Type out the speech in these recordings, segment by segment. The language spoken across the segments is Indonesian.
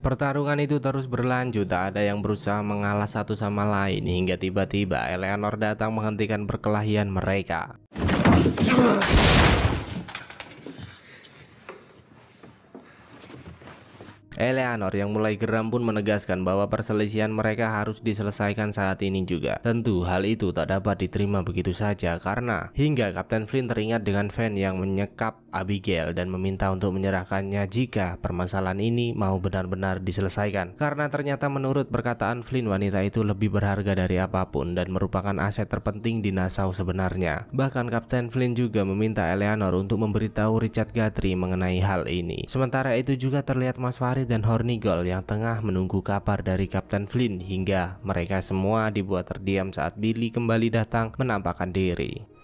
Pertarungan itu terus berlanjut, tak ada yang berusaha mengalah satu sama lain hingga tiba-tiba Eleanor datang menghentikan perkelahian mereka. Eleanor yang mulai geram pun menegaskan bahwa perselisihan mereka harus diselesaikan saat ini juga. Tentu hal itu tak dapat diterima begitu saja karena hingga Kapten Flynn teringat dengan Van yang menyekap Abigail dan meminta untuk menyerahkannya jika permasalahan ini mau benar-benar diselesaikan. Karena ternyata menurut perkataan Flynn, wanita itu lebih berharga dari apapun dan merupakan aset terpenting di Nassau sebenarnya. Bahkan Kapten Flynn juga meminta Eleanor untuk memberitahu Richard Guthrie mengenai hal ini. Sementara itu juga terlihat Mas Farid dan Hornigold yang tengah menunggu kabar dari Kapten Flynn hingga mereka semua dibuat terdiam saat Billy kembali datang menampakkan diri.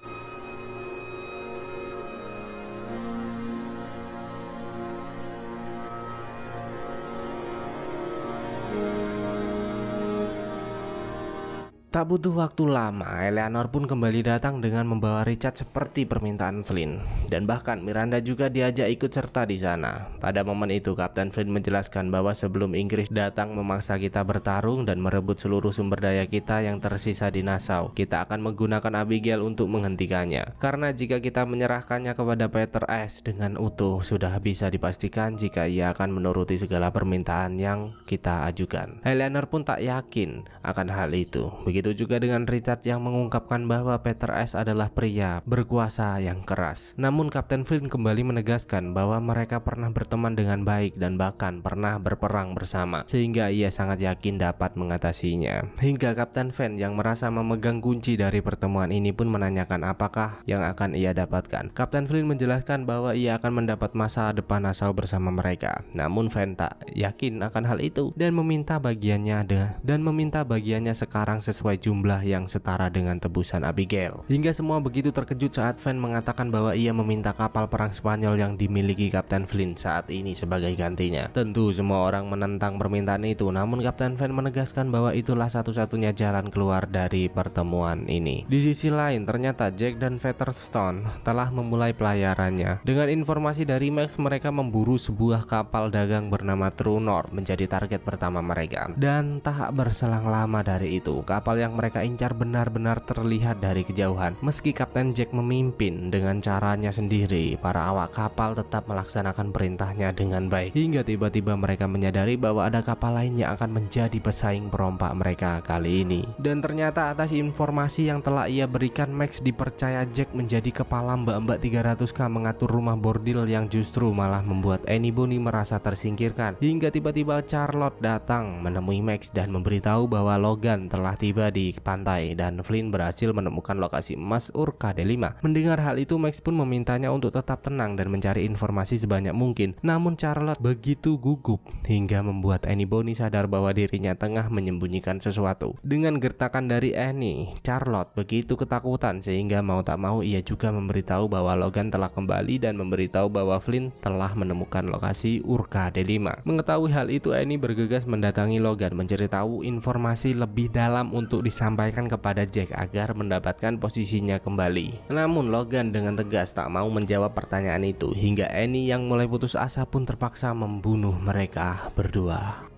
Tak butuh waktu lama, Eleanor pun kembali datang dengan membawa Richard seperti permintaan Flynn. Dan bahkan Miranda juga diajak ikut serta di sana. Pada momen itu, Kapten Flynn menjelaskan bahwa sebelum Inggris datang memaksa kita bertarung dan merebut seluruh sumber daya kita yang tersisa di Nassau, kita akan menggunakan Abigail untuk menghentikannya. Karena jika kita menyerahkannya kepada Peter S dengan utuh, sudah bisa dipastikan jika ia akan menuruti segala permintaan yang kita ajukan. Eleanor pun tak yakin akan hal itu. Begitu juga dengan Richard yang mengungkapkan bahwa Peter S adalah pria berkuasa yang keras. Namun Kapten Flynn kembali menegaskan bahwa mereka pernah berteman dengan baik dan bahkan pernah berperang bersama, sehingga ia sangat yakin dapat mengatasinya. Hingga Kapten Van yang merasa memegang kunci dari pertemuan ini pun menanyakan apakah yang akan ia dapatkan. Kapten Flynn menjelaskan bahwa ia akan mendapat masa depan Nassau bersama mereka. Namun Van tak yakin akan hal itu dan meminta bagiannya sekarang sesuai jumlah yang setara dengan tebusan Abigail. Hingga semua begitu terkejut saat Van mengatakan bahwa ia meminta kapal perang Spanyol yang dimiliki Kapten Flynn saat ini sebagai gantinya. Tentu semua orang menentang permintaan itu, namun Kapten Van menegaskan bahwa itulah satu-satunya jalan keluar dari pertemuan ini. Di sisi lain, ternyata Jack dan Featherstone telah memulai pelayarannya. Dengan informasi dari Max, mereka memburu sebuah kapal dagang bernama True North menjadi target pertama mereka. Dan tak berselang lama dari itu, kapal yang mereka incar benar-benar terlihat dari kejauhan. Meski Kapten Jack memimpin dengan caranya sendiri, para awak kapal tetap melaksanakan perintahnya dengan baik. Hingga tiba-tiba mereka menyadari bahwa ada kapal lain yang akan menjadi pesaing perompak mereka kali ini. Dan ternyata atas informasi yang telah ia berikan, Max dipercaya Jack menjadi kepala mbak-mbak 300k mengatur rumah bordil yang justru malah membuat Annie Bonny merasa tersingkirkan. Hingga tiba-tiba Charlotte datang menemui Max dan memberitahu bahwa Logan telah tiba di pantai dan Flynn berhasil menemukan lokasi emas Urka D5. Mendengar hal itu, Max pun memintanya untuk tetap tenang dan mencari informasi sebanyak mungkin. Namun Charlotte begitu gugup hingga membuat Annie Bonny sadar bahwa dirinya tengah menyembunyikan sesuatu. Dengan gertakan dari Annie, Charlotte begitu ketakutan sehingga mau tak mau ia juga memberitahu bahwa Logan telah kembali dan memberitahu bahwa Flynn telah menemukan lokasi Urka D5. Mengetahui hal itu, Annie bergegas mendatangi Logan menceritahu informasi lebih dalam untuk disampaikan kepada Jack agar mendapatkan posisinya kembali. Namun Logan dengan tegas tak mau menjawab pertanyaan itu hingga Annie yang mulai putus asa pun terpaksa membunuh mereka berdua.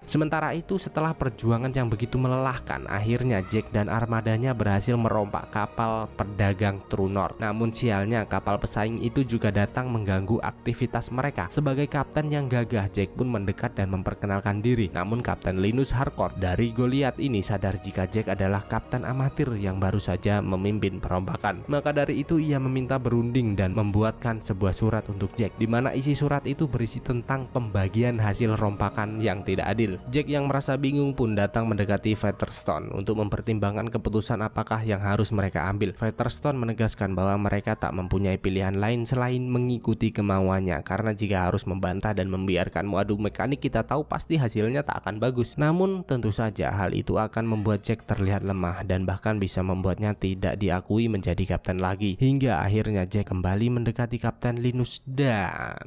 Sementara itu, setelah perjuangan yang begitu melelahkan, akhirnya Jack dan armadanya berhasil merompak kapal pedagang True North. Namun sialnya, kapal pesaing itu juga datang mengganggu aktivitas mereka. Sebagai kapten yang gagah, Jack pun mendekat dan memperkenalkan diri. Namun Kapten Linus Harcourt dari Goliath ini sadar jika Jack adalah kapten amatir yang baru saja memimpin perombakan. Maka dari itu ia meminta berunding dan membuatkan sebuah surat untuk Jack, di mana isi surat itu berisi tentang pembagian hasil rompakan yang tidak adil. Jack yang merasa bingung pun datang mendekati Featherstone untuk mempertimbangkan keputusan apakah yang harus mereka ambil. Featherstone menegaskan bahwa mereka tak mempunyai pilihan lain selain mengikuti kemauannya, karena jika harus membantah dan membiarkanmu adu mekanik, kita tahu pasti hasilnya tak akan bagus. Namun tentu saja hal itu akan membuat Jack terlihat lemah dan bahkan bisa membuatnya tidak diakui menjadi kapten lagi. Hingga akhirnya Jack kembali mendekati Kapten Linus dan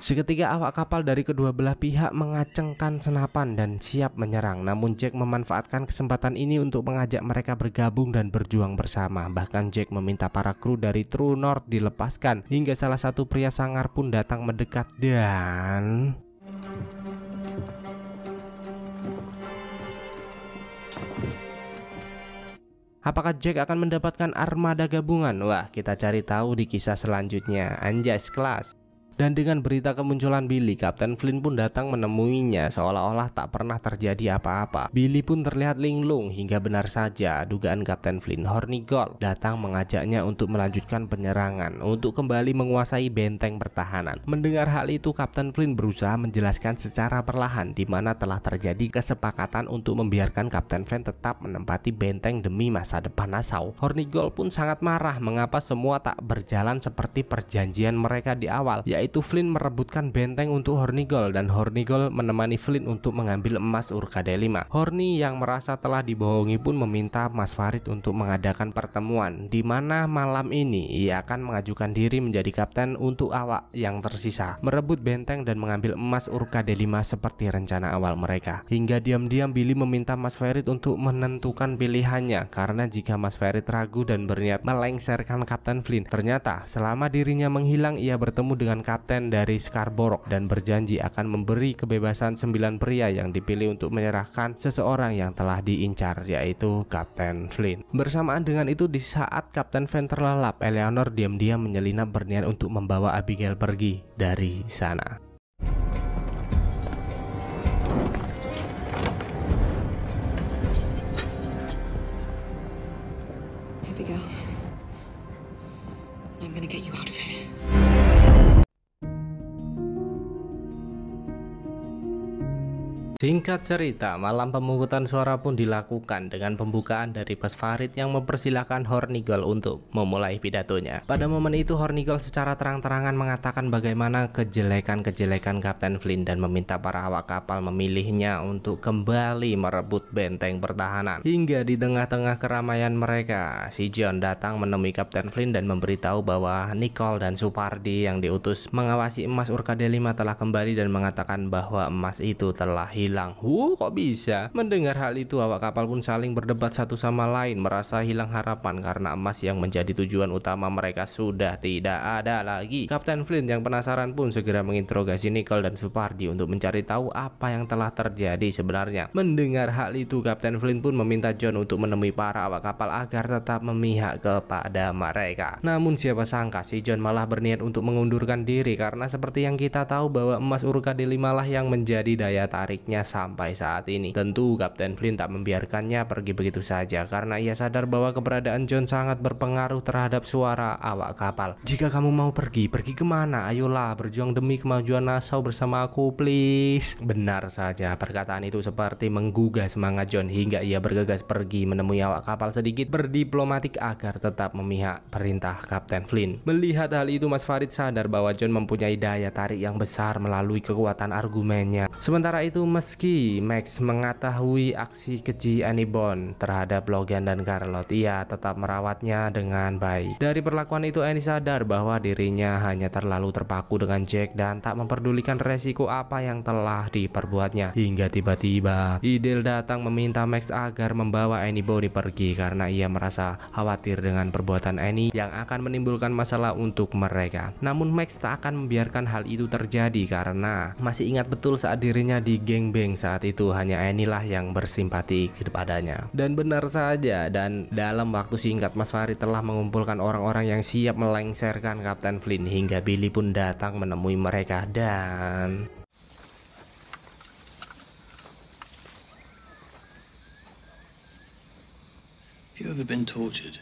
Seketika awak kapal dari kedua belah pihak mengacengkan senapan dan siap menyerang. Namun Jack memanfaatkan kesempatan ini untuk mengajak mereka bergabung dan berjuang bersama. Bahkan Jack meminta para kru dari True North dilepaskan, hingga salah satu pria sangar pun datang mendekat dan apakah Jack akan mendapatkan armada gabungan? Wah, kita cari tahu di kisah selanjutnya. Anjas kelas. Dan dengan berita kemunculan Billy, Kapten Flint pun datang menemuinya seolah-olah tak pernah terjadi apa-apa. Billy pun terlihat linglung hingga benar saja dugaan Kapten Flint, Hornigold datang mengajaknya untuk melanjutkan penyerangan untuk kembali menguasai benteng pertahanan. Mendengar hal itu, Kapten Flint berusaha menjelaskan secara perlahan di mana telah terjadi kesepakatan untuk membiarkan Kapten Flint tetap menempati benteng demi masa depan Nassau. Hornigold pun sangat marah mengapa semua tak berjalan seperti perjanjian mereka di awal, yaitu Flint merebutkan benteng untuk Hornigold dan Hornigold menemani Flint untuk mengambil emas Urkade 5. Horny yang merasa telah dibohongi pun meminta Mas Farid untuk mengadakan pertemuan di mana malam ini ia akan mengajukan diri menjadi kapten untuk awak yang tersisa, merebut benteng dan mengambil emas Urkade 5 seperti rencana awal mereka. Hingga diam-diam Billy meminta Mas Farid untuk menentukan pilihannya, karena jika Mas Farid ragu dan berniat melengsarkan Kapten Flint, ternyata selama dirinya menghilang ia bertemu dengan kapten dari Scarborough dan berjanji akan memberi kebebasan 9 pria yang dipilih untuk menyerahkan seseorang yang telah diincar, yaitu Kapten Flint. Bersamaan dengan itu, di saat Kapten Flint terlelap, Eleanor diam-diam menyelinap berniat untuk membawa Abigail pergi dari sana. Abigail, I'm gonna get you out of here. Singkat cerita, malam pemungutan suara pun dilakukan dengan pembukaan dari Mas Farid yang mempersilahkan Hornigold untuk memulai pidatonya. Pada momen itu Hornigold secara terang-terangan mengatakan bagaimana kejelekan-kejelekan Kapten Flint dan meminta para awak kapal memilihnya untuk kembali merebut benteng pertahanan. Hingga di tengah-tengah keramaian mereka, si John datang menemui Kapten Flint dan memberitahu bahwa Nicole dan Supardi yang diutus mengawasi emas Urkade 5 telah kembali dan mengatakan bahwa emas itu telah hilang. Kok bisa? Mendengar hal itu, awak kapal pun saling berdebat satu sama lain, merasa hilang harapan karena emas yang menjadi tujuan utama mereka sudah tidak ada lagi. Kapten Flint yang penasaran pun segera menginterogasi Nicole dan Supardi untuk mencari tahu apa yang telah terjadi sebenarnya. Mendengar hal itu, Kapten Flint pun meminta John untuk menemui para awak kapal agar tetap memihak kepada mereka. Namun siapa sangka si John malah berniat untuk mengundurkan diri, karena seperti yang kita tahu bahwa emas Urkade 5 lah yang menjadi daya tariknya sampai saat ini. Tentu Kapten Flint tak membiarkannya pergi begitu saja, karena ia sadar bahwa keberadaan John sangat berpengaruh terhadap suara awak kapal. Jika kamu mau pergi kemana? Ayolah, berjuang demi kemajuan Nassau bersama aku, please. Benar saja, perkataan itu seperti menggugah semangat John hingga ia bergegas pergi menemui awak kapal sedikit berdiplomatik agar tetap memihak perintah Kapten Flint. Melihat hal itu, Mas Farid sadar bahwa John mempunyai daya tarik yang besar melalui kekuatan argumennya. Sementara itu, meski Max mengetahui aksi keji Annie Bond terhadap Logan dan Charlotte, ia tetap merawatnya dengan baik. Dari perlakuan itu, Annie sadar bahwa dirinya hanya terlalu terpaku dengan Jack dan tak memperdulikan resiko apa yang telah diperbuatnya. Hingga tiba-tiba Idel datang meminta Max agar membawa Annie Bond pergi karena ia merasa khawatir dengan perbuatan Annie yang akan menimbulkan masalah untuk mereka. Namun Max tak akan membiarkan hal itu terjadi karena masih ingat betul saat dirinya di geng Beng saat itu hanya Annie lah yang bersimpati kepadanya. Dan benar saja, dan dalam waktu singkat Mas Farid telah mengumpulkan orang-orang yang siap melengsarkan Kapten Flint hingga Billy pun datang menemui mereka dan Have you ever been tortured?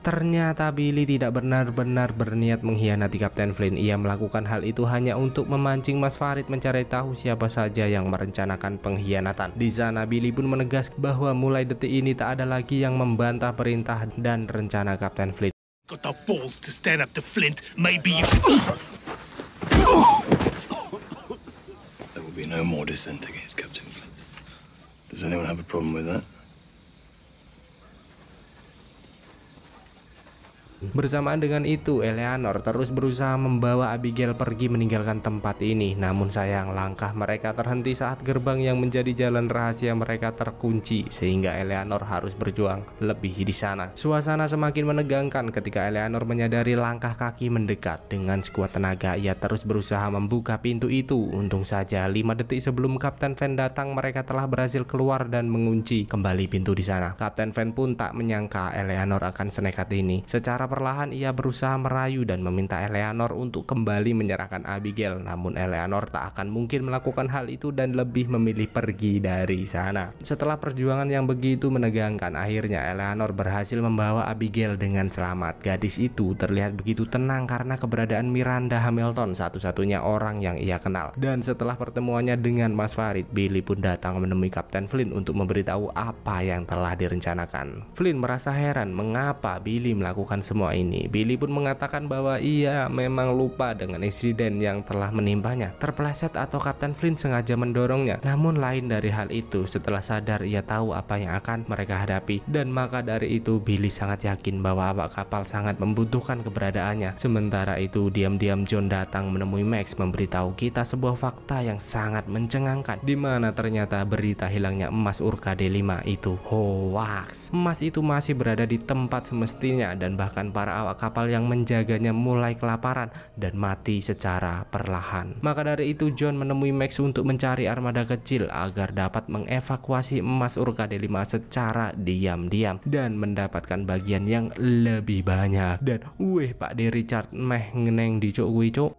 ternyata Billy tidak benar-benar berniat mengkhianati Kapten Flint. Ia melakukan hal itu hanya untuk memancing Mas Farid mencari tahu siapa saja yang merencanakan pengkhianatan. Di sana Billy pun menegas bahwa mulai detik ini tak ada lagi yang membantah perintah dan rencana Kapten Flint. Got the balls to stand up to Flint, maybe you... There will be no more dissent against Captain Flint. Does anyone have a problem with that? Bersamaan dengan itu, Eleanor terus berusaha membawa Abigail pergi meninggalkan tempat ini. Namun sayang, langkah mereka terhenti saat gerbang yang menjadi jalan rahasia mereka terkunci, sehingga Eleanor harus berjuang lebih di sana. Suasana semakin menegangkan ketika Eleanor menyadari langkah kaki mendekat. Dengan sekuat tenaga, ia terus berusaha membuka pintu itu. Untung saja 5 detik sebelum Kapten Van datang, mereka telah berhasil keluar dan mengunci kembali pintu di sana. Kapten Van pun tak menyangka Eleanor akan senekat ini. Secara perlahan ia berusaha merayu dan meminta Eleanor untuk kembali menyerahkan Abigail. Namun Eleanor tak akan mungkin melakukan hal itu dan lebih memilih pergi dari sana. Setelah perjuangan yang begitu menegangkan, akhirnya Eleanor berhasil membawa Abigail dengan selamat. Gadis itu terlihat begitu tenang karena keberadaan Miranda Hamilton, satu-satunya orang yang ia kenal. Dan setelah pertemuannya dengan Mas Farid, Billy pun datang menemui Kapten Flint untuk memberitahu apa yang telah direncanakan. Flint merasa heran mengapa Billy melakukan semua ini. Billy pun mengatakan bahwa ia memang lupa dengan insiden yang telah menimpanya, terpeleset atau Kapten Flint sengaja mendorongnya. Namun lain dari hal itu, setelah sadar ia tahu apa yang akan mereka hadapi, dan maka dari itu Billy sangat yakin bahwa awak kapal sangat membutuhkan keberadaannya. Sementara itu diam-diam John datang menemui Max memberitahu kita sebuah fakta yang sangat mencengangkan, di mana ternyata berita hilangnya emas Urka D5 itu hoax. Emas itu masih berada di tempat semestinya dan bahkan para awak kapal yang menjaganya mulai kelaparan dan mati secara perlahan. Maka dari itu John menemui Max untuk mencari armada kecil agar dapat mengevakuasi emas Urka D5 secara diam-diam dan mendapatkan bagian yang lebih banyak. Dan weh Pak D Richard meh ngeneng di cok gue cok.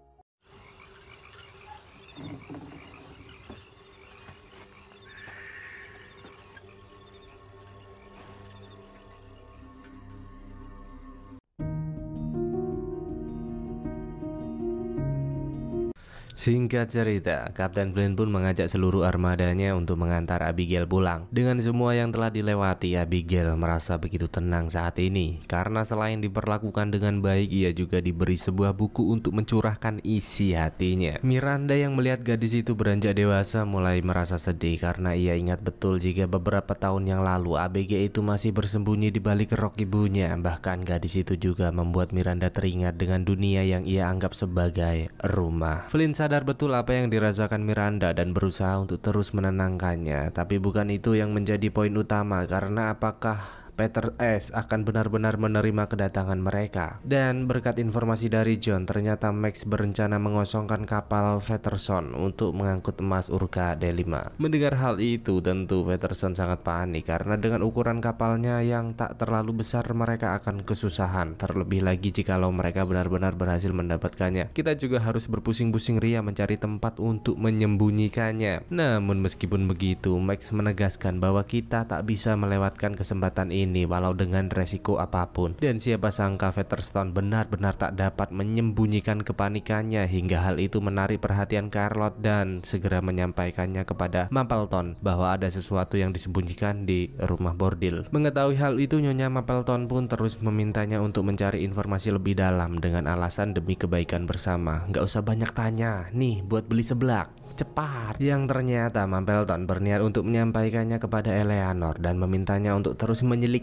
Singkat cerita, Kapten Flint pun mengajak seluruh armadanya untuk mengantar Abigail pulang. Dengan semua yang telah dilewati, Abigail merasa begitu tenang saat ini. Karena selain diperlakukan dengan baik, ia juga diberi sebuah buku untuk mencurahkan isi hatinya. Miranda yang melihat gadis itu beranjak dewasa mulai merasa sedih karena ia ingat betul jika beberapa tahun yang lalu Abigail itu masih bersembunyi di balik rok ibunya. Bahkan gadis itu juga membuat Miranda teringat dengan dunia yang ia anggap sebagai rumah. Flint sadar betul apa yang dirasakan Miranda dan berusaha untuk terus menenangkannya. Tapi bukan itu yang menjadi poin utama, karena apakah Peter S akan benar-benar menerima kedatangan mereka. Dan berkat informasi dari John, ternyata Max berencana mengosongkan kapal Peterson untuk mengangkut emas Urka D5. Mendengar hal itu, tentu Peterson sangat panik karena dengan ukuran kapalnya yang tak terlalu besar, mereka akan kesusahan. Terlebih lagi jikalau mereka benar-benar berhasil mendapatkannya, kita juga harus berpusing-pusing ria mencari tempat untuk menyembunyikannya. Namun meskipun begitu, Max menegaskan bahwa kita tak bisa melewatkan kesempatan ini walau dengan resiko apapun. Dan siapa sangka Featherstone benar-benar tak dapat menyembunyikan kepanikannya hingga hal itu menarik perhatian Charlotte dan segera menyampaikannya kepada Mapleton bahwa ada sesuatu yang disembunyikan di rumah bordil. Mengetahui hal itu, Nyonya Mapleton pun terus memintanya untuk mencari informasi lebih dalam dengan alasan demi kebaikan bersama. Nggak usah banyak tanya, nih buat beli seblak, cepat. Yang ternyata Mapleton berniat untuk menyampaikannya kepada Eleanor dan memintanya untuk terus menyelidiki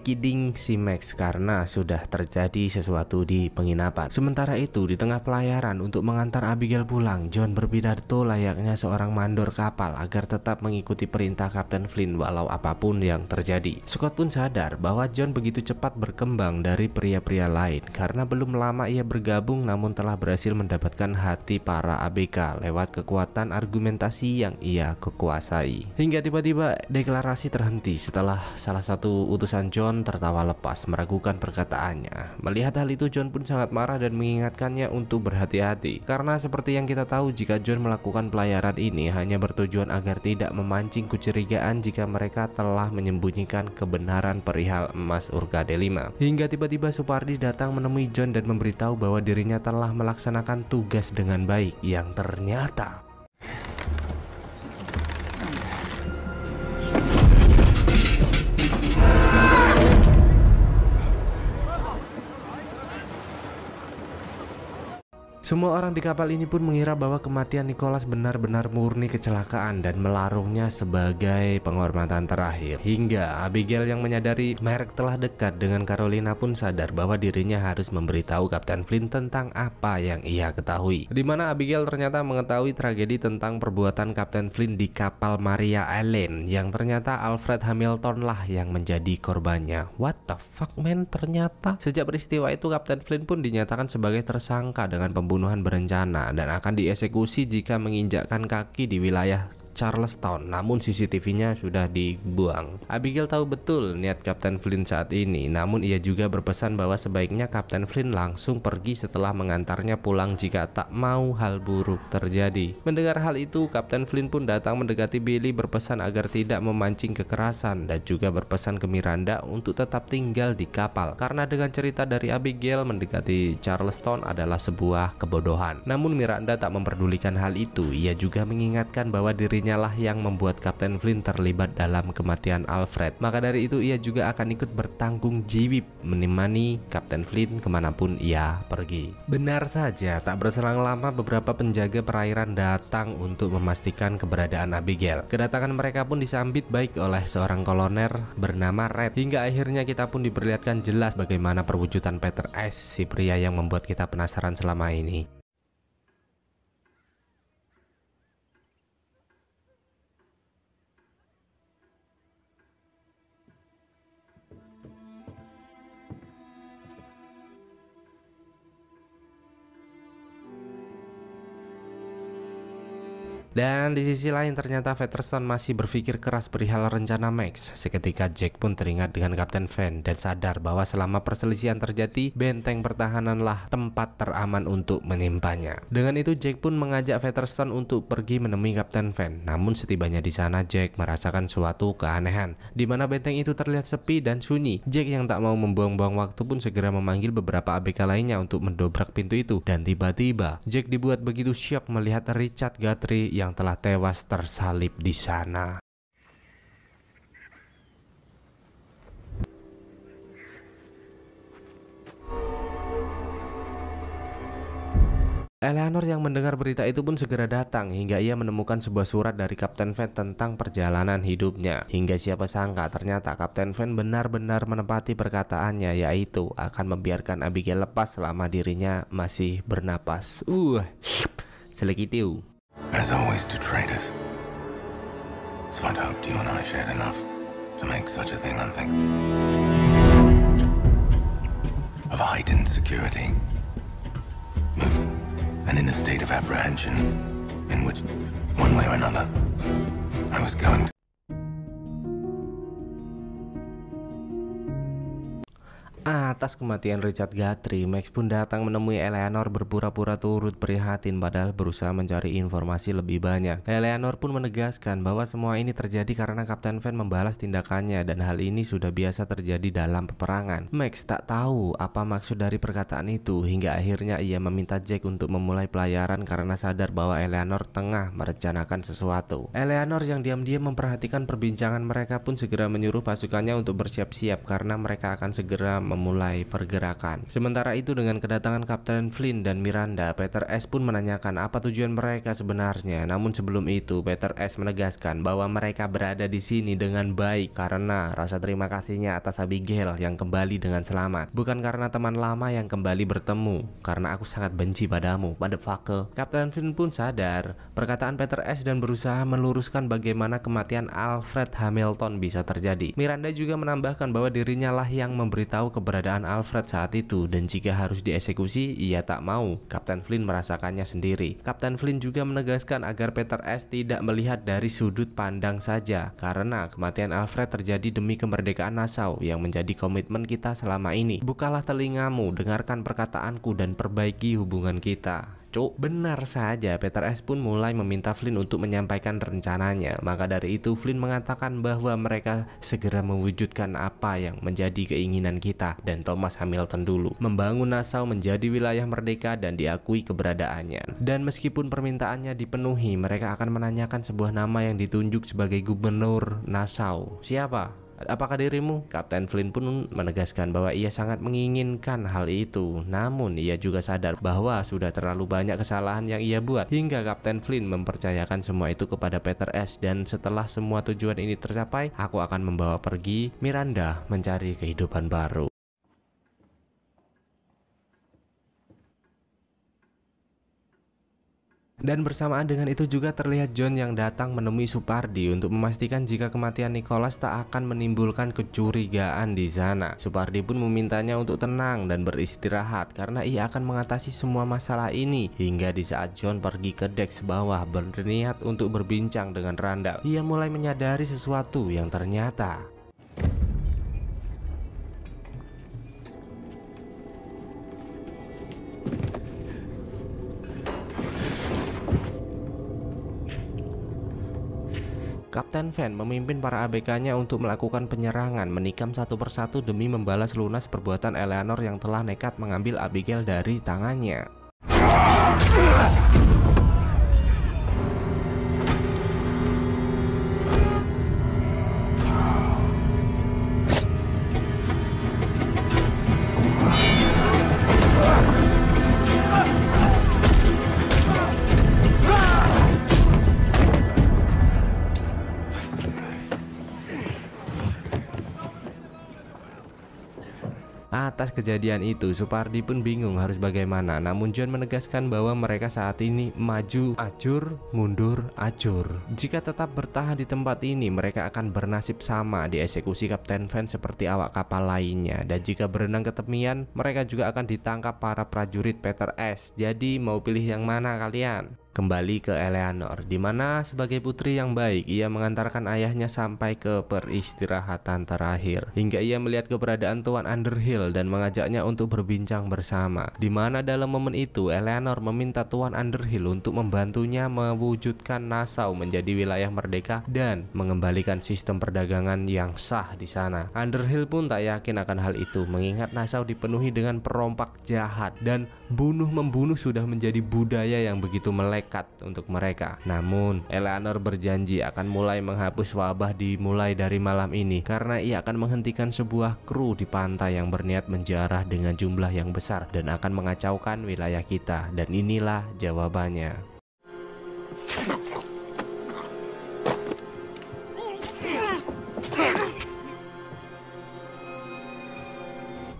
si Max karena sudah terjadi sesuatu di penginapan. Sementara itu, di tengah pelayaran untuk mengantar Abigail pulang, John berpidato layaknya seorang mandor kapal agar tetap mengikuti perintah Kapten Flint walau apapun yang terjadi. Scott pun sadar bahwa John begitu cepat berkembang dari pria-pria lain karena belum lama ia bergabung namun telah berhasil mendapatkan hati para ABK lewat kekuatan argumentasi yang ia kekuasai. Hingga tiba-tiba deklarasi terhenti setelah salah satu utusan John tertawa lepas meragukan perkataannya. Melihat hal itu, John pun sangat marah dan mengingatkannya untuk berhati-hati. Karena seperti yang kita tahu, jika John melakukan pelayaran ini hanya bertujuan agar tidak memancing kecurigaan jika mereka telah menyembunyikan kebenaran perihal emas Urka D5. Hingga tiba-tiba Supardi datang menemui John dan memberitahu bahwa dirinya telah melaksanakan tugas dengan baik, yang ternyata Semua orang di kapal ini pun mengira bahwa kematian Nicholas benar-benar murni kecelakaan dan melarungnya sebagai penghormatan terakhir. Hingga Abigail yang menyadari Merrick telah dekat dengan Carolina pun sadar bahwa dirinya harus memberitahu Kapten Flint tentang apa yang ia ketahui. Dimana Abigail ternyata mengetahui tragedi tentang perbuatan Kapten Flint di kapal Maria Ellen, yang ternyata Alfred Hamilton lah yang menjadi korbannya. What the fuck man, ternyata sejak peristiwa itu Kapten Flint pun dinyatakan sebagai tersangka dengan pembunuhan berencana dan akan dieksekusi jika menginjakkan kaki di wilayah Charlestown, namun CCTV-nya sudah dibuang. Abigail tahu betul niat Kapten Flint saat ini, namun ia juga berpesan bahwa sebaiknya Kapten Flint langsung pergi setelah mengantarnya pulang jika tak mau hal buruk terjadi. Mendengar hal itu, Kapten Flint pun datang mendekati Billy berpesan agar tidak memancing kekerasan dan juga berpesan ke Miranda untuk tetap tinggal di kapal karena dengan cerita dari Abigail mendekati Charlestown adalah sebuah kebodohan. Namun Miranda tak memperdulikan hal itu. Ia juga mengingatkan bahwa dirinya lah yang membuat Kapten Flint terlibat dalam kematian Alfred. Maka dari itu ia juga akan ikut bertanggung jawab menemani Kapten Flint kemanapun ia pergi. Benar saja, tak berselang lama beberapa penjaga perairan datang untuk memastikan keberadaan Abigail. Kedatangan mereka pun disambit baik oleh seorang koloner bernama Red. Hingga akhirnya kita pun diperlihatkan jelas bagaimana perwujudan Peter S, si pria yang membuat kita penasaran selama ini. Dan di sisi lain ternyata Featherstone masih berpikir keras perihal rencana Max. Seketika Jack pun teringat dengan Kapten Van dan sadar bahwa selama perselisihan terjadi, benteng pertahananlah tempat teraman untuk menimpanya. Dengan itu Jack pun mengajak Featherstone untuk pergi menemui Kapten Van. Namun setibanya di sana Jack merasakan suatu keanehan, di mana benteng itu terlihat sepi dan sunyi. Jack yang tak mau membuang-buang waktu pun segera memanggil beberapa ABK lainnya untuk mendobrak pintu itu. Dan tiba-tiba Jack dibuat begitu syok melihat Richard Guthrie yang telah tewas tersalib di sana. Eleanor yang mendengar berita itu pun segera datang hingga ia menemukan sebuah surat dari Kapten Van tentang perjalanan hidupnya. Hingga siapa sangka ternyata Kapten Van benar-benar menepati perkataannya, yaitu akan membiarkan Abigail lepas selama dirinya masih bernapas. Selekitiu. As always to traitors. So I'd hoped you and I shared enough to make such a thing unthinkable. Of heightened security. And in a state of apprehension in which, one way or another, I was going to... Atas kematian Richard Guthrie, Max pun datang menemui Eleanor berpura-pura turut prihatin padahal berusaha mencari informasi lebih banyak. Eleanor pun menegaskan bahwa semua ini terjadi karena Kapten Van membalas tindakannya dan hal ini sudah biasa terjadi dalam peperangan. Max tak tahu apa maksud dari perkataan itu hingga akhirnya ia meminta Jack untuk memulai pelayaran karena sadar bahwa Eleanor tengah merencanakan sesuatu. Eleanor yang diam-diam memperhatikan perbincangan mereka pun segera menyuruh pasukannya untuk bersiap-siap karena mereka akan segera memulai pergerakan. Sementara itu dengan kedatangan Kapten Flint dan Miranda, Peter S pun menanyakan apa tujuan mereka sebenarnya. Namun sebelum itu Peter S menegaskan bahwa mereka berada di sini dengan baik karena rasa terima kasihnya atas Abigail yang kembali dengan selamat, bukan karena teman lama yang kembali bertemu. Karena aku sangat benci padamu, motherfucker. Kapten Flint pun sadar perkataan Peter S dan berusaha meluruskan bagaimana kematian Alfred Hamilton bisa terjadi. Miranda juga menambahkan bahwa dirinya lah yang memberitahu keberadaan Alfred saat itu dan jika harus dieksekusi ia tak mau. Kapten Flint merasakannya sendiri. Kapten Flint juga menegaskan agar Peter S tidak melihat dari sudut pandang saja karena kematian Alfred terjadi demi kemerdekaan Nassau yang menjadi komitmen kita selama ini. Bukalah telingamu, dengarkan perkataanku dan perbaiki hubungan kita. Benar saja, Peter S pun mulai meminta Flint untuk menyampaikan rencananya. Maka dari itu Flint mengatakan bahwa mereka segera mewujudkan apa yang menjadi keinginan kita dan Thomas Hamilton dulu, membangun Nassau menjadi wilayah merdeka dan diakui keberadaannya. Dan meskipun permintaannya dipenuhi, mereka akan menanyakan sebuah nama yang ditunjuk sebagai gubernur Nassau. Siapa? apakah dirimu? Kapten Flynn pun menegaskan bahwa ia sangat menginginkan hal itu. Namun ia juga sadar bahwa sudah terlalu banyak kesalahan yang ia buat, hingga Kapten Flynn mempercayakan semua itu kepada Peter S. Dan setelah semua tujuan ini tercapai, aku akan membawa pergi Miranda mencari kehidupan baru. Dan bersamaan dengan itu juga terlihat John yang datang menemui Supardi untuk memastikan jika kematian Nicholas tak akan menimbulkan kecurigaan di sana. Supardi pun memintanya untuk tenang dan beristirahat karena ia akan mengatasi semua masalah ini. Hingga di saat John pergi ke deks bawah berniat untuk berbincang dengan Randall, ia mulai menyadari sesuatu yang ternyata Kapten Van memimpin para ABK-nya untuk melakukan penyerangan, menikam satu persatu demi membalas lunas perbuatan Eleanor yang telah nekat mengambil Abigail dari tangannya. Atas kejadian itu, Supardi pun bingung harus bagaimana. Namun John menegaskan bahwa mereka saat ini maju acur, mundur acur. Jika tetap bertahan di tempat ini, mereka akan bernasib sama dieksekusi Kapten Van seperti awak kapal lainnya. Dan jika berenang ke tepian, mereka juga akan ditangkap para prajurit Peter S. Jadi mau pilih yang mana kalian? Kembali ke Eleanor, di mana sebagai putri yang baik, ia mengantarkan ayahnya sampai ke peristirahatan terakhir. Hingga ia melihat keberadaan Tuan Underhill dan mengajaknya untuk berbincang bersama. Di mana dalam momen itu, Eleanor meminta Tuan Underhill untuk membantunya mewujudkan Nassau menjadi wilayah merdeka dan mengembalikan sistem perdagangan yang sah di sana. Underhill pun tak yakin akan hal itu, mengingat Nassau dipenuhi dengan perompak jahat dan bunuh-membunuh sudah menjadi budaya yang begitu melekat untuk mereka. Namun Eleanor berjanji akan mulai menghapus wabah dimulai dari malam ini, karena ia akan menghentikan sebuah kru di pantai yang berniat menjarah dengan jumlah yang besar dan akan mengacaukan wilayah kita. Dan inilah jawabannya.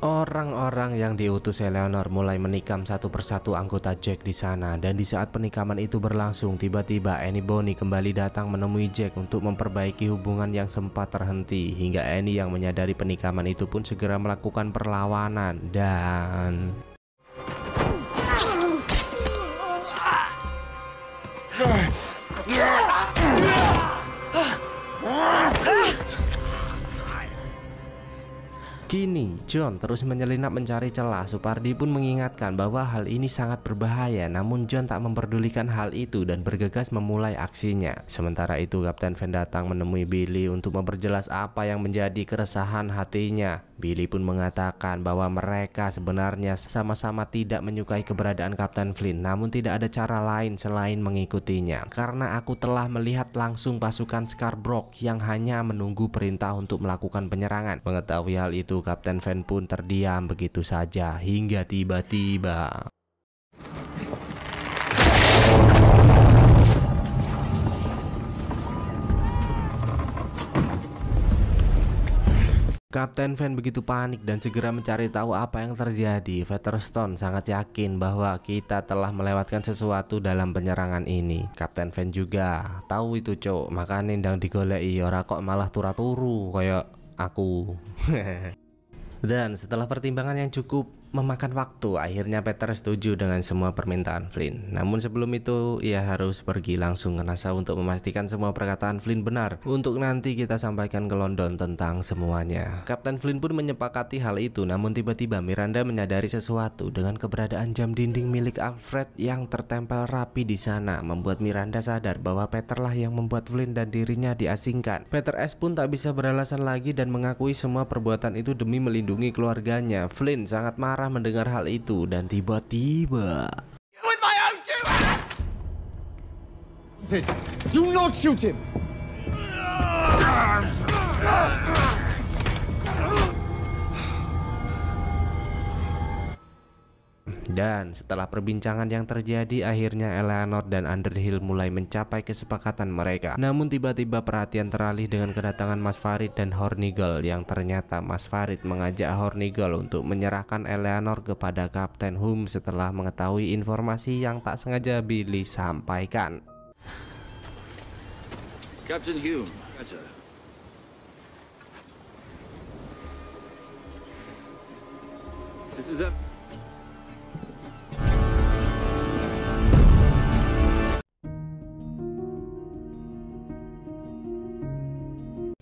Orang-orang yang diutus Eleanor mulai menikam satu persatu anggota Jack di sana. Dan di saat penikaman itu berlangsung, tiba-tiba Annie Bonny kembali datang menemui Jack untuk memperbaiki hubungan yang sempat terhenti. Hingga Annie yang menyadari penikaman itu pun segera melakukan perlawanan dan kini John terus menyelinap mencari celah. Supardi pun mengingatkan bahwa hal ini sangat berbahaya, namun John tak memperdulikan hal itu dan bergegas memulai aksinya. Sementara itu Kapten Van datang menemui Billy untuk memperjelas apa yang menjadi keresahan hatinya. Billy pun mengatakan bahwa mereka sebenarnya sama-sama tidak menyukai keberadaan Kapten Flynn, namun tidak ada cara lain selain mengikutinya. Karena aku telah melihat langsung pasukan Scarborough yang hanya menunggu perintah untuk melakukan penyerangan. Mengetahui hal itu, Kapten Van pun terdiam begitu saja hingga tiba-tiba Kapten Van begitu panik dan segera mencari tahu apa yang terjadi. Featherstone sangat yakin bahwa kita telah melewatkan sesuatu dalam penyerangan ini. Kapten Van juga tahu itu, cok, makanya ndang digoleki ora kok malah turu-turu kayak aku. Dan setelah pertimbangan yang cukup memakan waktu, akhirnya Peter setuju dengan semua permintaan Flynn. Namun sebelum itu ia harus pergi langsung ke Nassau untuk memastikan semua perkataan Flynn benar, untuk nanti kita sampaikan ke London tentang semuanya. Kapten Flynn pun menyepakati hal itu. Namun tiba-tiba Miranda menyadari sesuatu dengan keberadaan jam dinding milik Alfred yang tertempel rapi di sana, membuat Miranda sadar bahwa Peter lah yang membuat Flynn dan dirinya diasingkan. Peter S pun tak bisa beralasan lagi dan mengakui semua perbuatan itu demi melindungi keluarganya. Flynn sangat marah mendengar hal itu dan tiba-tiba Do not shoot him. Dan setelah perbincangan yang terjadi, akhirnya Eleanor dan Underhill mulai mencapai kesepakatan mereka. Namun tiba-tiba perhatian teralih dengan kedatangan Mas Farid dan Hornigold, yang ternyata Mas Farid mengajak Hornigold untuk menyerahkan Eleanor kepada Kapten Hume setelah mengetahui informasi yang tak sengaja Billy sampaikan. Captain Hume, this is a...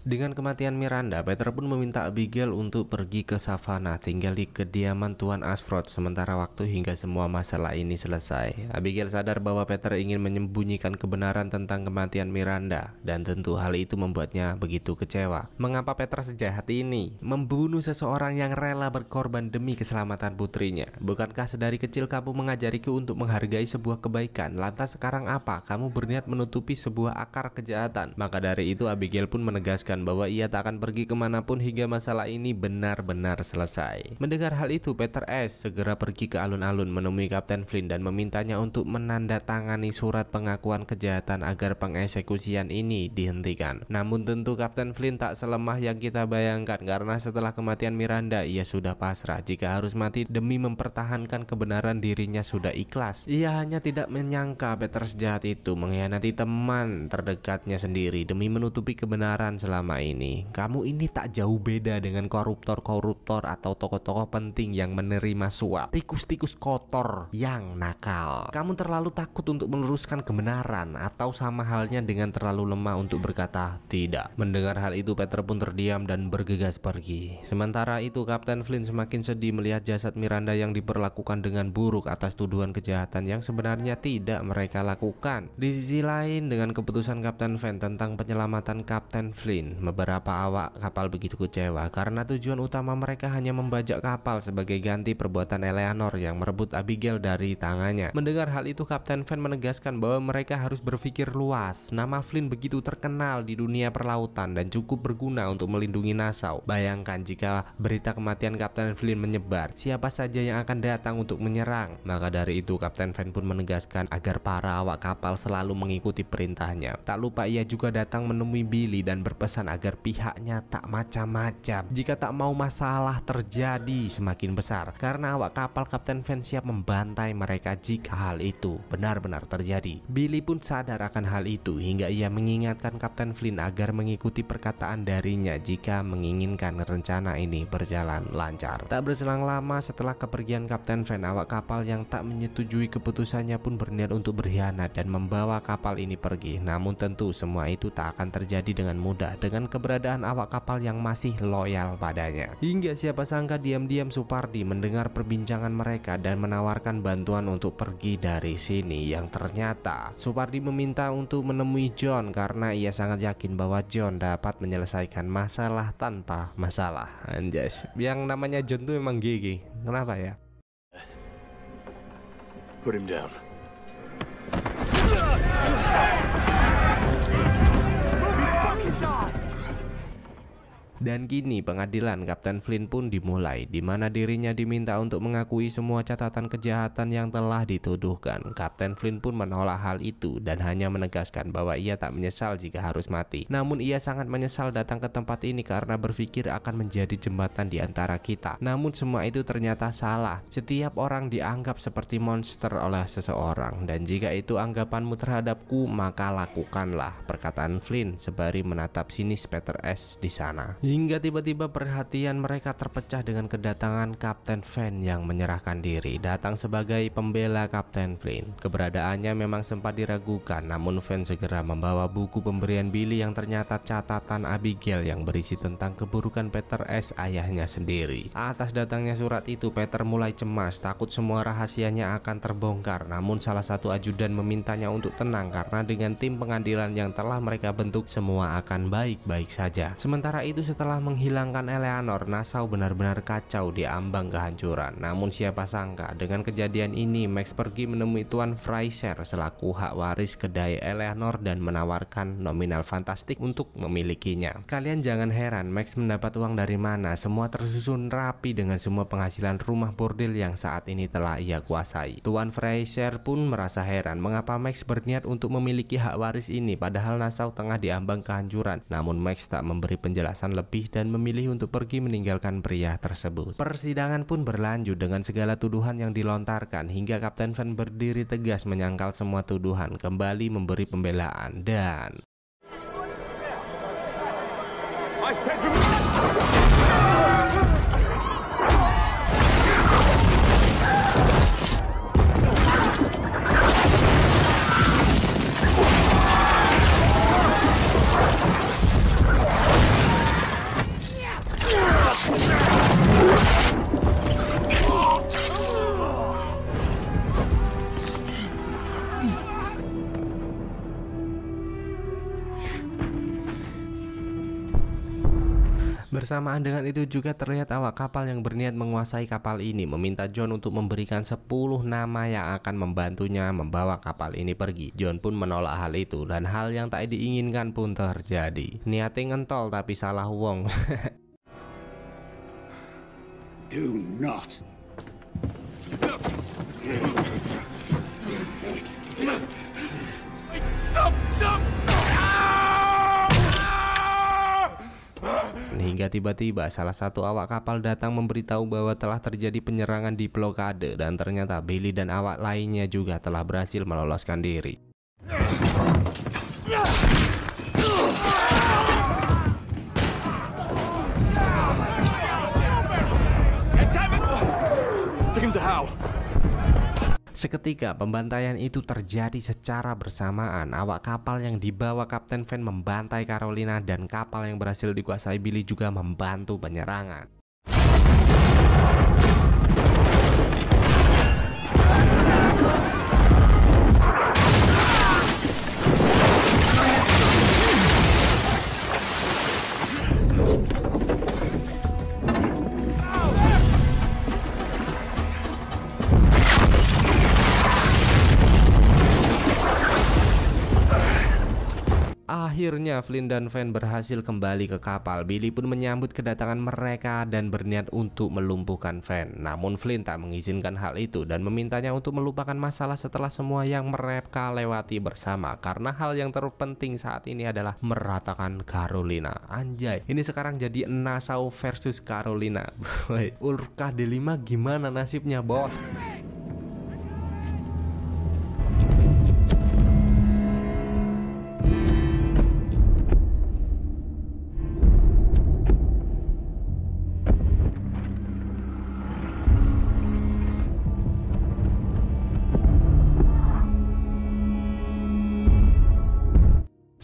Dengan kematian Miranda, Peter pun meminta Abigail untuk pergi ke savana, tinggal di kediaman Tuan Ashford sementara waktu hingga semua masalah ini selesai. Abigail sadar bahwa Peter ingin menyembunyikan kebenaran tentang kematian Miranda, dan tentu hal itu membuatnya begitu kecewa. Mengapa Peter sejahat ini? Membunuh seseorang yang rela berkorban demi keselamatan putrinya. Bukankah sedari kecil kamu mengajariku untuk menghargai sebuah kebaikan? Lantas sekarang apa? Kamu berniat menutupi sebuah akar kejahatan. Maka dari itu Abigail pun menegaskan bahwa ia tak akan pergi kemanapun hingga masalah ini benar-benar selesai. Mendengar hal itu, Peter S. segera pergi ke alun-alun menemui Kapten Flynn dan memintanya untuk menandatangani surat pengakuan kejahatan agar pengeksekusian ini dihentikan. Namun tentu Kapten Flynn tak selemah yang kita bayangkan, karena setelah kematian Miranda ia sudah pasrah. Jika harus mati demi mempertahankan kebenaran, dirinya sudah ikhlas. Ia hanya tidak menyangka Peter sejahat itu mengkhianati teman terdekatnya sendiri demi menutupi kebenaran selama ini. Kamu ini tak jauh beda dengan koruptor-koruptor atau tokoh-tokoh penting yang menerima suap, tikus-tikus kotor yang nakal. Kamu terlalu takut untuk meluruskan kebenaran, atau sama halnya dengan terlalu lemah untuk berkata tidak. Mendengar hal itu, Peter pun terdiam dan bergegas pergi. Sementara itu Kapten Flynn semakin sedih melihat jasad Miranda yang diperlakukan dengan buruk atas tuduhan kejahatan yang sebenarnya tidak mereka lakukan. Di sisi lain, dengan keputusan Kapten Flynn tentang penyelamatan Kapten Flynn, beberapa awak kapal begitu kecewa karena tujuan utama mereka hanya membajak kapal sebagai ganti perbuatan Eleanor yang merebut Abigail dari tangannya. Mendengar hal itu, Kapten Flynn menegaskan bahwa mereka harus berpikir luas. Nama Flynn begitu terkenal di dunia perlautan dan cukup berguna untuk melindungi Nassau. Bayangkan jika berita kematian Kapten Flynn menyebar, siapa saja yang akan datang untuk menyerang. Maka dari itu Kapten Flynn pun menegaskan agar para awak kapal selalu mengikuti perintahnya. Tak lupa ia juga datang menemui Billy dan berpesan agar pihaknya tak macam-macam jika tak mau masalah terjadi semakin besar, karena awak kapal Kapten Flynn siap membantai mereka jika hal itu benar-benar terjadi. Billy pun sadar akan hal itu hingga ia mengingatkan Kapten Flynn agar mengikuti perkataan darinya jika menginginkan rencana ini berjalan lancar. Tak berselang lama setelah kepergian Kapten Flynn, awak kapal yang tak menyetujui keputusannya pun berniat untuk berkhianat dan membawa kapal ini pergi. Namun tentu semua itu tak akan terjadi dengan mudah dengan keberadaan awak kapal yang masih loyal padanya. Hingga siapa sangka diam-diam Supardi mendengar perbincangan mereka dan menawarkan bantuan untuk pergi dari sini, yang ternyata Supardi meminta untuk menemui John karena ia sangat yakin bahwa John dapat menyelesaikan masalah tanpa masalah. Anjas, yang namanya John tuh emang gigi. Kenapa ya? Put him down. Dan kini pengadilan Kapten Flynn pun dimulai, di mana dirinya diminta untuk mengakui semua catatan kejahatan yang telah dituduhkan. Kapten Flynn pun menolak hal itu dan hanya menegaskan bahwa ia tak menyesal jika harus mati. Namun ia sangat menyesal datang ke tempat ini karena berpikir akan menjadi jembatan di antara kita. Namun semua itu ternyata salah. Setiap orang dianggap seperti monster oleh seseorang, dan jika itu anggapanmu terhadapku, maka lakukanlah, perkataan Flynn sembari menatap sinis Peter S. di sana. Hingga tiba-tiba perhatian mereka terpecah dengan kedatangan Kapten Flynn yang menyerahkan diri, datang sebagai pembela Kapten Flynn. Keberadaannya memang sempat diragukan, namun Flynn segera membawa buku pemberian Billy yang ternyata catatan Abigail yang berisi tentang keburukan Peter S. ayahnya sendiri. Atas datangnya surat itu, Peter mulai cemas, takut semua rahasianya akan terbongkar. Namun salah satu ajudan memintanya untuk tenang karena dengan tim pengadilan yang telah mereka bentuk semua akan baik-baik saja. Sementara itu setelah menghilangkan Eleanor, Nassau benar-benar kacau di ambang kehancuran. Namun siapa sangka dengan kejadian ini Max pergi menemui Tuan Fraiser selaku hak waris kedai Eleanor dan menawarkan nominal fantastik untuk memilikinya. Kalian jangan heran Max mendapat uang dari mana, semua tersusun rapi dengan semua penghasilan rumah bordil yang saat ini telah ia kuasai. Tuan Fraiser pun merasa heran mengapa Max berniat untuk memiliki hak waris ini padahal Nassau tengah diambang kehancuran. Namun Max tak memberi penjelasan lebih dan memilih untuk pergi meninggalkan pria tersebut. Persidangan pun berlanjut dengan segala tuduhan yang dilontarkan hingga Kapten Van berdiri tegas menyangkal semua tuduhan, kembali memberi pembelaan dan bersamaan dengan itu juga terlihat awak kapal yang berniat menguasai kapal ini meminta John untuk memberikan 10 nama yang akan membantunya membawa kapal ini pergi. John pun menolak hal itu dan hal yang tak diinginkan pun terjadi. Niatnya ngentol tapi salah wong. Do not. Stop! Stop! Hingga tiba-tiba salah satu awak kapal datang memberitahu bahwa telah terjadi penyerangan di blokade dan ternyata Billy dan awak lainnya juga telah berhasil meloloskan diri. Seketika pembantaian itu terjadi secara bersamaan. Awak kapal yang dibawa Kapten Van membantai Carolina dan kapal yang berhasil dikuasai Billy juga membantu penyerangan. Akhirnya Flynn dan Van berhasil kembali ke kapal. Billy pun menyambut kedatangan mereka dan berniat untuk melumpuhkan Van. Namun Flynn tak mengizinkan hal itu dan memintanya untuk melupakan masalah setelah semua yang mereka lewati bersama. Karena hal yang terpenting saat ini adalah meratakan Carolina. Anjay, ini sekarang jadi Nassau versus Carolina. Urkah D5 gimana nasibnya, bos?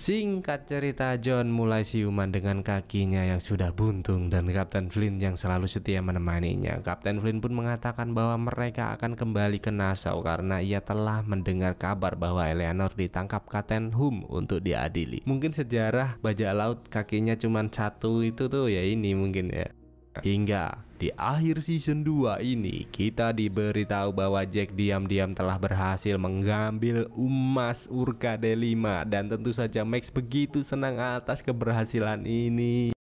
Singkat cerita, John mulai siuman dengan kakinya yang sudah buntung dan Kapten Flynn yang selalu setia menemaninya. Kapten Flynn pun mengatakan bahwa mereka akan kembali ke Nassau karena ia telah mendengar kabar bahwa Eleanor ditangkap Kapten Hume untuk diadili. Mungkin sejarah bajak laut kakinya cuma satu itu tuh ya ini mungkin ya. Hingga di akhir season 2 ini kita diberitahu bahwa Jack diam-diam telah berhasil mengambil emas Urka D5 dan tentu saja Max begitu senang atas keberhasilan ini.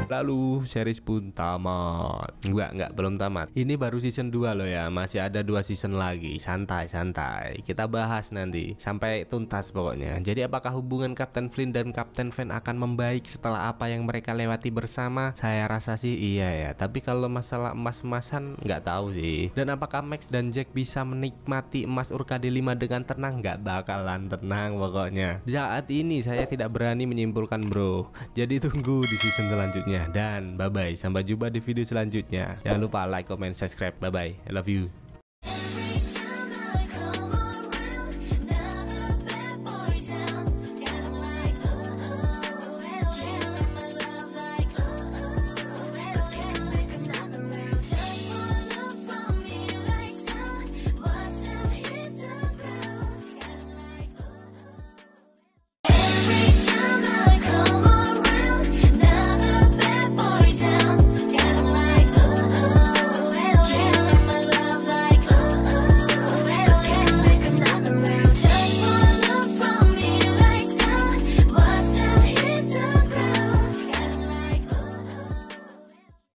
Lalu series pun tamat. Enggak, belum tamat. Ini baru season 2 loh ya. Masih ada 2 season lagi. Santai-santai. Kita bahas nanti sampai tuntas pokoknya. Jadi apakah hubungan Kapten Flynn dan Kapten Van akan membaik setelah apa yang mereka lewati bersama? Saya rasa sih iya ya. Tapi kalau masalah emas-emasan nggak tahu sih. Dan apakah Max dan Jack bisa menikmati emas Urka D5 dengan tenang? Nggak bakalan tenang pokoknya. Saat ini saya tidak berani menyimpulkan bro. Jadi tunggu di season selanjutnya. Dan bye bye, sampai jumpa di video selanjutnya. Jangan lupa like, comment, subscribe. Bye bye, I love you.